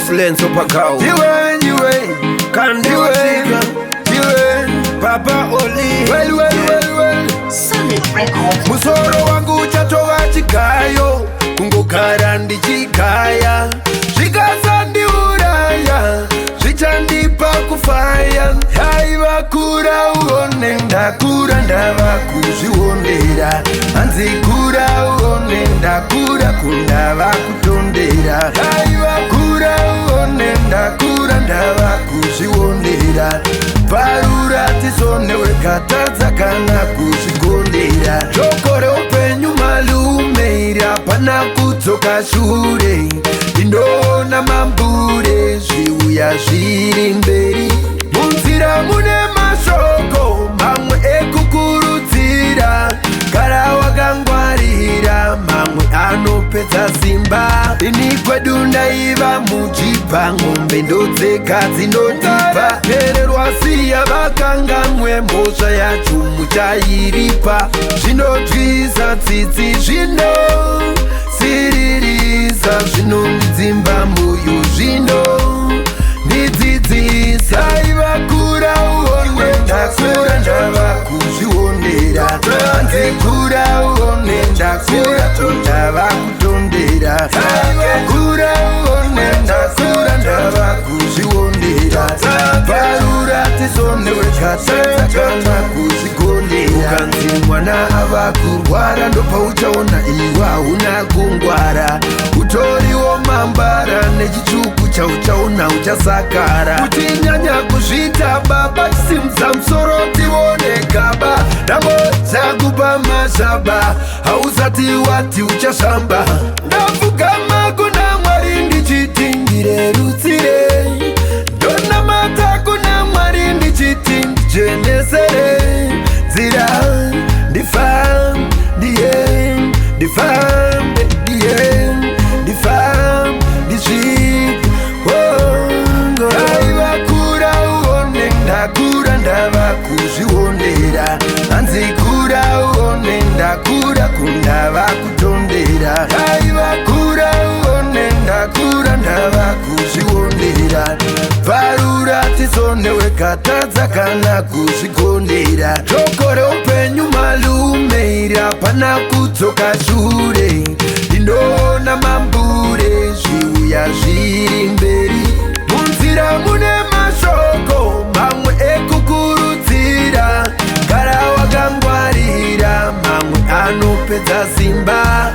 influence opakao Iwe kandiwe Papa Oli Well Solid Records. Musoro wangu uchatova chikayo Kungokara ndichikaya Zvikasa ndiuraya Zvichandipa kufaya Haivakura uone ndakura ndava kuzviondera Hanzi kura uone ndakura kundava kutondera Haivakura uone ndakura ndava kuzviondera Parura tisone wekatadza kana kuzvigondera Chokore upenyu malume iri hapana kudzoka shure Ndinoona mambure zviuya zviri mberi Munzira mune mashoko mamwe ekukurudzira Gara wakangwarira mamwe anopedza simba Ini kwedu ndaiva mujipa ng'ombe ndodzeka dzinotipa Pererwa siya vakangamwe mhosva yacho muchairipa Zvinodvisa tsitsi zvino siririsa zvinondidzimba moyo zvino ndidzidzisa Aivakura uone ndakura ndava kuzviondera Nzikura uone ndakura ndava kutondera Aivakura uone ndakura ndava kuzviondera Parura tisone wekatadza kana kuzvigondera Ukanzi mwana ava kurwara ndopauchaona iwa huna kungwara Utoriwo mambara nechitsvuku chauchaona uchasakara Kuti nyanya kuzvita baba chisimudza musoro tione gaba Ndambodza kupa mazhaba hausati wati uchashamba Ndapfugama kuna Mwari ndichiti ndirerutsire Ndonamata kuna Mwari ndichiti ndichenesere Nzira Aivakura uone ndakura ndava kuzviondera Hanzikura uone ndakura kundava kutondera Aivakura uone ndakura ndava kuzviondera Parura tisone wekatadza kana kuzvigondera Chokore upenyu malume iri hapana kudzoka shure Ndinoona mambure zviuya zviri mberi Munzira mune mashoko mamwe ekukurudzira Gara wakangwarira mamwe anopedza simba